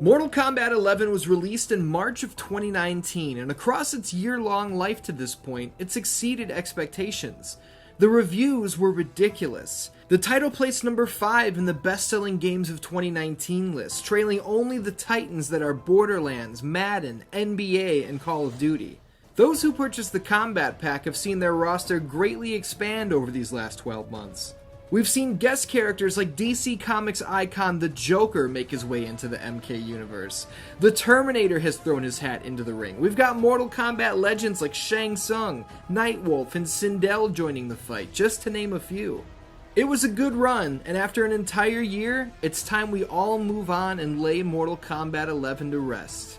Mortal Kombat 11 was released in March of 2019, and across its year-long life to this point, it's exceeded expectations. The reviews were ridiculous. The title placed number 5 in the best-selling games of 2019 list, trailing only the titans that are Borderlands, Madden, NBA, and Call of Duty. Those who purchased the Combat Pack have seen their roster greatly expand over these last 12 months. We've seen guest characters like DC Comics icon The Joker make his way into the MK universe. The Terminator has thrown his hat into the ring. We've got Mortal Kombat legends like Shang Tsung, Nightwolf, and Sindel joining the fight, just to name a few. It was a good run, and after an entire year, it's time we all move on and lay Mortal Kombat 11 to rest.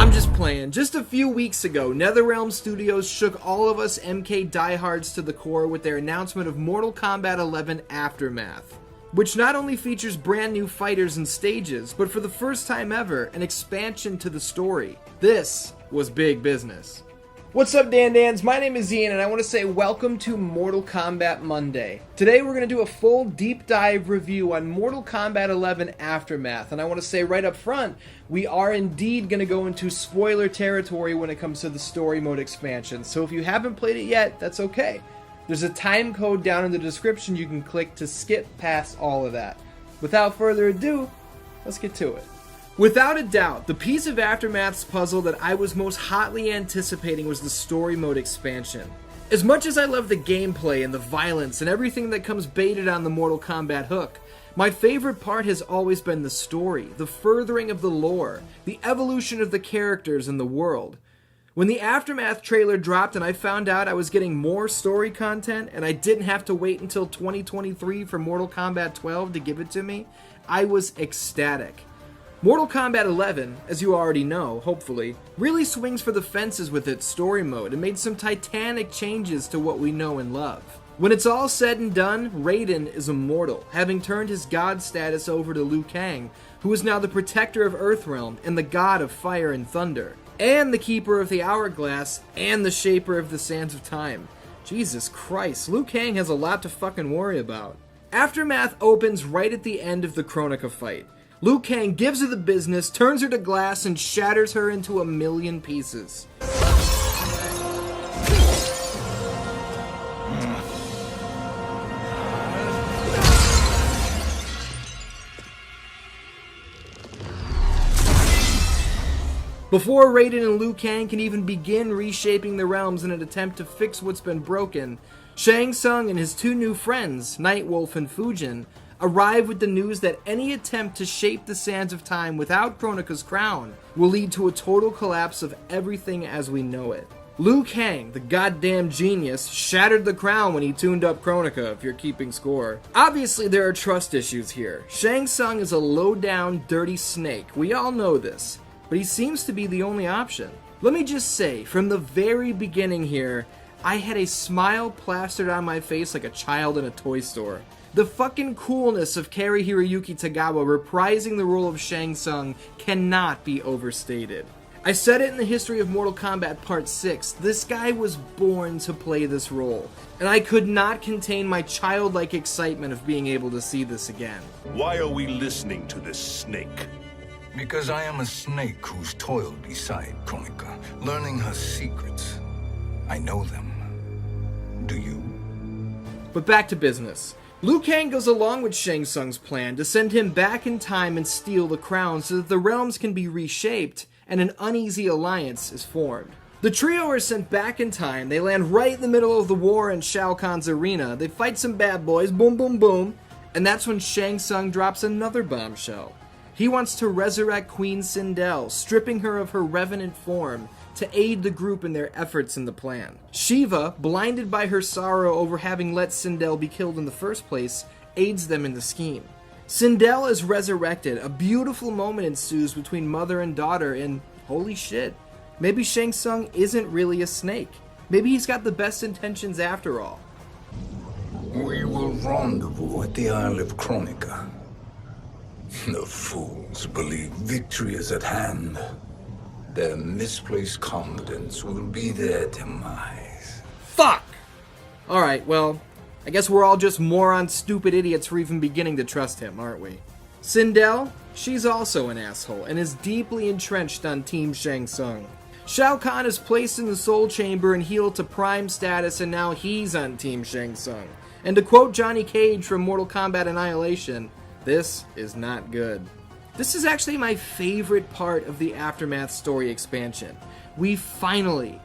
I'm just playing. Just a few weeks ago, NetherRealm Studios shook all of us MK diehards to the core with their announcement of Mortal Kombat 11 Aftermath, which not only features brand new fighters and stages, but for the first time ever, an expansion to the story. This was big business. What's up, DanDans? My name is Ian, and I want to say welcome to Mortal Kombat Monday. Today we're going to do a full deep dive review on Mortal Kombat 11 Aftermath, and I want to say right up front, we are indeed going to go into spoiler territory when it comes to the story mode expansion, so if you haven't played it yet, that's okay. There's a time code down in the description you can click to skip past all of that. Without further ado, let's get to it. Without a doubt, the piece of Aftermath's puzzle that I was most hotly anticipating was the story mode expansion. As much as I love the gameplay and the violence and everything that comes baited on the Mortal Kombat hook, my favorite part has always been the story, the furthering of the lore, the evolution of the characters and the world. When the Aftermath trailer dropped and I found out I was getting more story content and I didn't have to wait until 2023 for Mortal Kombat 12 to give it to me, I was ecstatic. Mortal Kombat 11, as you already know, hopefully, really swings for the fences with its story mode and made some titanic changes to what we know and love. When it's all said and done, Raiden is immortal, having turned his god status over to Kang, who is now the protector of Earthrealm and the god of fire and thunder, and the keeper of the hourglass and the shaper of the sands of time. Jesus Christ, Kang has a lot to fucking worry about. Aftermath opens right at the end of the Kronika fight. Kang gives her the business, turns her to glass, and shatters her into a million pieces. Before Raiden and Liu Kang can even begin reshaping the realms in an attempt to fix what's been broken, Shang Tsung and his two new friends, Nightwolf and Fujin, arrive with the news that any attempt to shape the sands of time without Kronika's crown will lead to a total collapse of everything as we know it. Liu Kang, the goddamn genius, shattered the crown when he tuned up Kronika, if you're keeping score. Obviously there are trust issues here. Shang Tsung is a low-down, dirty snake, we all know this, but he seems to be the only option. Let me just say, from the very beginning here, I had a smile plastered on my face like a child in a toy store. The fucking coolness of Cary Hiroyuki Tagawa reprising the role of Shang Tsung cannot be overstated. I said it in the History of Mortal Kombat Part 6, this guy was born to play this role, and I could not contain my childlike excitement of being able to see this again. Why are we listening to this snake? Because I am a snake who's toiled beside Kronika, learning her secrets. I know them. Do you? But back to business. Liu Kang goes along with Shang Tsung's plan to send him back in time and steal the crown so that the realms can be reshaped and an uneasy alliance is formed. The trio are sent back in time, they land right in the middle of the war in Shao Kahn's arena, they fight some bad boys, boom boom boom, and that's when Shang Tsung drops another bombshell. He wants to resurrect Queen Sindel, stripping her of her revenant form, to aid the group in their efforts in the plan. Shiva, blinded by her sorrow over having let Sindel be killed in the first place, aids them in the scheme. Sindel is resurrected, a beautiful moment ensues between mother and daughter, and holy shit, maybe Shang Tsung isn't really a snake. Maybe he's got the best intentions after all. We will rendezvous at the Isle of Kronika. The fools believe victory is at hand. Their misplaced confidence will be their demise. Fuck! Alright, well, I guess we're all just moron stupid idiots for even beginning to trust him, aren't we? Sindel, she's also an asshole and is deeply entrenched on Team Shang Tsung. Shao Kahn is placed in the Soul Chamber and healed to Prime status, and now he's on Team Shang Tsung. And to quote Johnny Cage from Mortal Kombat Annihilation, this is not good. This is actually my favorite part of the Aftermath story expansion. We finally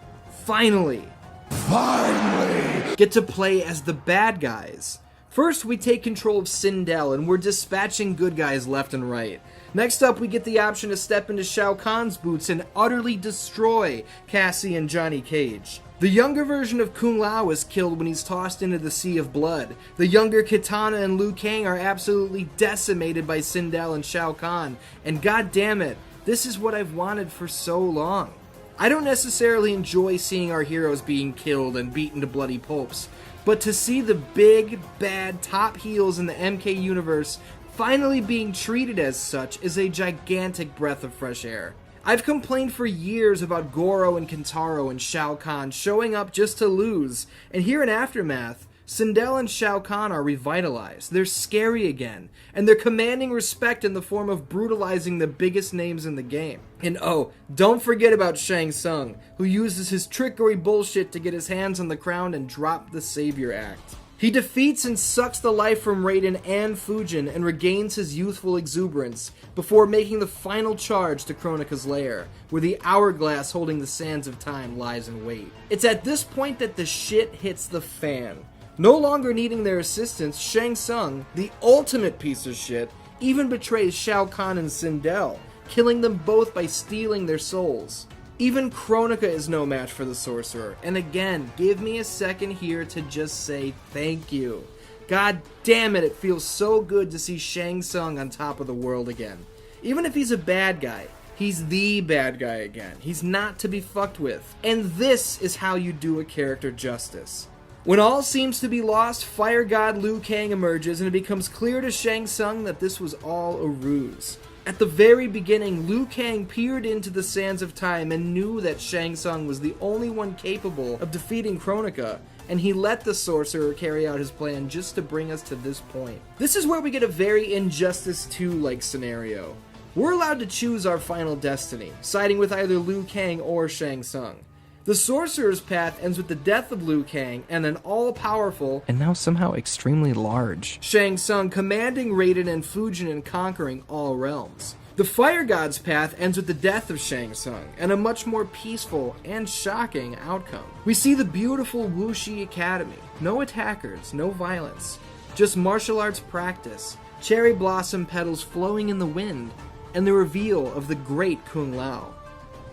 get to play as the bad guys. First, we take control of Sindel, and we're dispatching good guys left and right. Next up, we get the option to step into Shao Kahn's boots and utterly destroy Cassie and Johnny Cage. The younger version of Kung Lao is killed when he's tossed into the Sea of Blood. The younger Kitana and Liu Kang are absolutely decimated by Sindel and Shao Kahn. And god damn it, this is what I've wanted for so long. I don't necessarily enjoy seeing our heroes being killed and beaten to bloody pulps, but to see the big, bad top heels in the MK universe finally being treated as such is a gigantic breath of fresh air. I've complained for years about Goro and Kintaro and Shao Kahn showing up just to lose, and here in Aftermath, Sindel and Shao Kahn are revitalized. They're scary again, and they're commanding respect in the form of brutalizing the biggest names in the game. And oh, don't forget about Shang Tsung, who uses his trickery bullshit to get his hands on the crown and drop the Savior Act. He defeats and sucks the life from Raiden and Fujin and regains his youthful exuberance before making the final charge to Kronika's lair, where the hourglass holding the sands of time lies in wait. It's at this point that the shit hits the fan. No longer needing their assistance, Shang Tsung, the ultimate piece of shit, even betrays Shao Kahn and Sindel, killing them both by stealing their souls. Even Kronika is no match for the sorcerer, and again, give me a second here to just say thank you. God damn it, it feels so good to see Shang Tsung on top of the world again. Even if he's a bad guy, he's the bad guy again. He's not to be fucked with. And this is how you do a character justice. When all seems to be lost, Fire God Liu Kang emerges, and it becomes clear to Shang Tsung that this was all a ruse. At the very beginning, Liu Kang peered into the sands of time and knew that Shang Tsung was the only one capable of defeating Kronika, and he let the sorcerer carry out his plan just to bring us to this point. This is where we get a very Injustice 2-like scenario. We're allowed to choose our final destiny, siding with either Liu Kang or Shang Tsung. The sorcerer's path ends with the death of Liu Kang and an all-powerful, and now somehow extremely large, Shang Tsung commanding Raiden and Fujin and conquering all realms. The Fire God's path ends with the death of Shang Tsung and a much more peaceful and shocking outcome. We see the beautiful Wuxi Academy. No attackers, no violence, just martial arts practice, cherry blossom petals flowing in the wind, and the reveal of the great Kung Lao.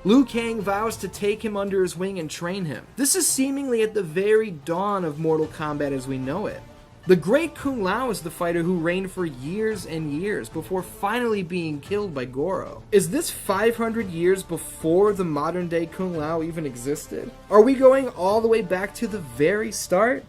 Liu Kang vows to take him under his wing and train him. This is seemingly at the very dawn of Mortal Kombat as we know it. The great Kung Lao is the fighter who reigned for years and years before finally being killed by Goro. Is this 500 years before the modern day Kung Lao even existed? Are we going all the way back to the very start?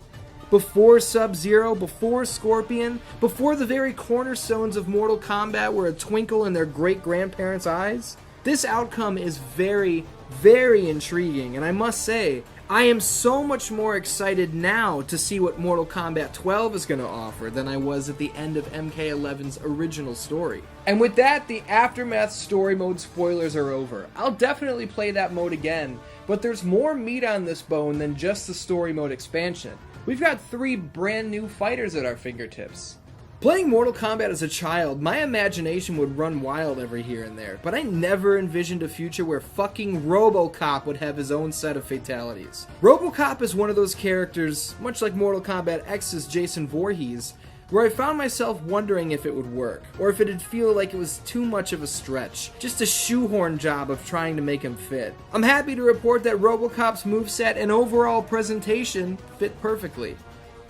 Before Sub-Zero, before Scorpion, before the very cornerstones of Mortal Kombat were a twinkle in their great-grandparents' eyes? This outcome is very, very intriguing, and I must say, I am so much more excited now to see what Mortal Kombat 12 is going to offer than I was at the end of MK11's original story. And with that, the Aftermath story mode spoilers are over. I'll definitely play that mode again, but there's more meat on this bone than just the story mode expansion. We've got 3 brand new fighters at our fingertips. Playing Mortal Kombat as a child, my imagination would run wild every here and there, but I never envisioned a future where fucking ROBOCOP would have his own set of fatalities. ROBOCOP is one of those characters, much like Mortal Kombat X's Jason Voorhees, where I found myself wondering if it would work, or if it'd feel like it was too much of a stretch, just a shoehorn job of trying to make him fit. I'm happy to report that ROBOCOP's moveset and overall presentation fit perfectly.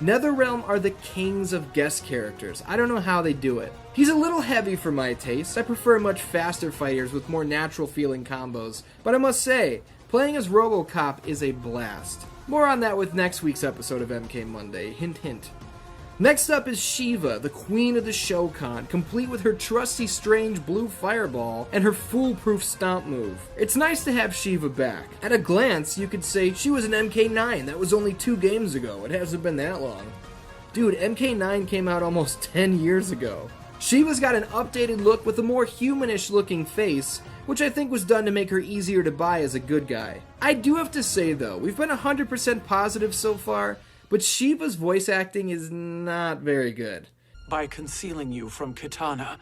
NetherRealm are the kings of guest characters. I don't know how they do it. He's a little heavy for my taste. I prefer much faster fighters with more natural feeling combos, but I must say, playing as ROBOCOP is a blast. More on that with next week's episode of MK Monday, hint hint. Next up is Shiva, the queen of the Shokan, complete with her trusty strange blue fireball and her foolproof stomp move. It's nice to have Shiva back. At a glance, you could say she was an MK9, that was only 2 games ago, it hasn't been that long. Dude, MK9 came out almost 10 years ago. Shiva's got an updated look with a more humanish looking face, which I think was done to make her easier to buy as a good guy. I do have to say though, we've been 100% positive so far, but Shiva's voice acting is not very good. By concealing you from Kitana,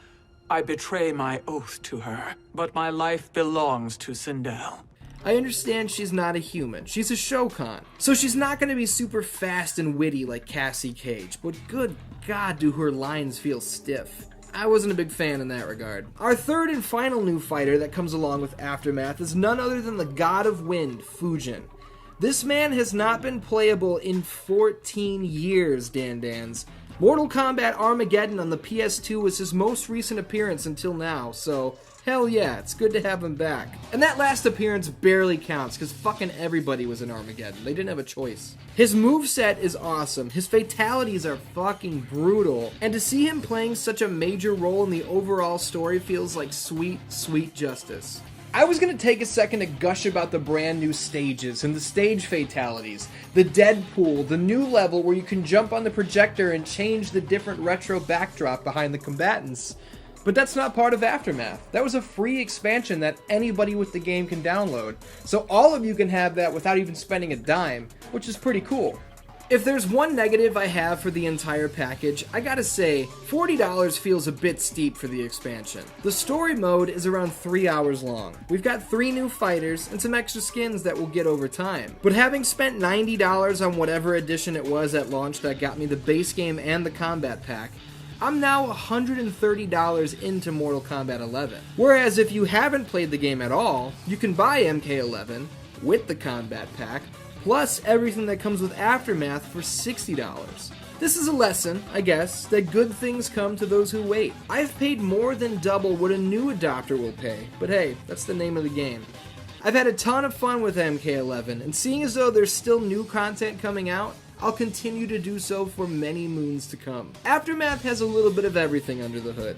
I betray my oath to her, but my life belongs to Sindel. I understand she's not a human, she's a Shokan, so she's not going to be super fast and witty like Cassie Cage, but good god do her lines feel stiff. I wasn't a big fan in that regard. Our third and final new fighter that comes along with Aftermath is none other than the God of Wind, Fujin. This man has not been playable in 14 years, DanDans. Mortal Kombat Armageddon on the PS2 was his most recent appearance until now, so hell yeah, it's good to have him back. And that last appearance barely counts, because fucking everybody was in Armageddon. They didn't have a choice. His moveset is awesome, his fatalities are fucking brutal, and to see him playing such a major role in the overall story feels like sweet, sweet justice. I was going to take a second to gush about the brand new stages and the stage fatalities, the Deadpool, the new level where you can jump on the projector and change the different retro backdrop behind the combatants. But that's not part of Aftermath. That was a free expansion that anybody with the game can download, so all of you can have that without even spending a dime, which is pretty cool. If there's one negative I have for the entire package, I gotta say, $40 feels a bit steep for the expansion. The story mode is around 3 hours long. We've got 3 new fighters and some extra skins that we'll get over time. But having spent $90 on whatever edition it was at launch that got me the base game and the combat pack, I'm now $130 into Mortal Kombat 11. Whereas if you haven't played the game at all, you can buy MK11 with the combat pack, plus everything that comes with Aftermath for $60. This is a lesson, I guess, that good things come to those who wait. I've paid more than double what a new adopter will pay, but hey, that's the name of the game. I've had a ton of fun with MK11, and seeing as though there's still new content coming out, I'll continue to do so for many moons to come. Aftermath has a little bit of everything under the hood.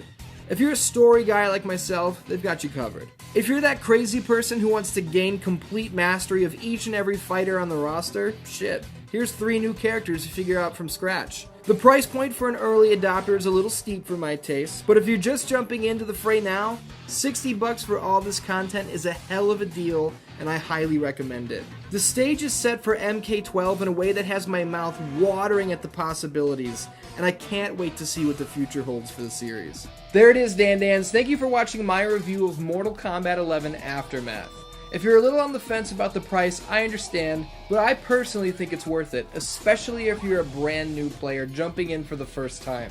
If you're a story guy like myself, they've got you covered. If you're that crazy person who wants to gain complete mastery of each and every fighter on the roster, shit, here's 3 new characters to figure out from scratch. The price point for an early adopter is a little steep for my taste, but if you're just jumping into the fray now, $60 for all this content is a hell of a deal, and I highly recommend it. The stage is set for MK12 in a way that has my mouth watering at the possibilities, and I can't wait to see what the future holds for the series. There it is, DanDans. Thank you for watching my review of Mortal Kombat 11 Aftermath. If you're a little on the fence about the price, I understand, but I personally think it's worth it, especially if you're a brand new player jumping in for the first time.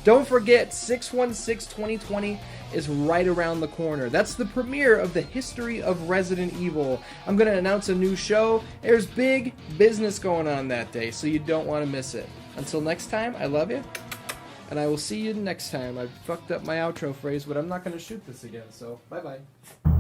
Don't forget, 6/16/2020 is right around the corner. That's the premiere of the History of Resident Evil. I'm going to announce a new show. There's big business going on that day, so you don't want to miss it. Until next time, I love you, and I will see you next time. I fucked up my outro phrase, but I'm not going to shoot this again, so bye-bye.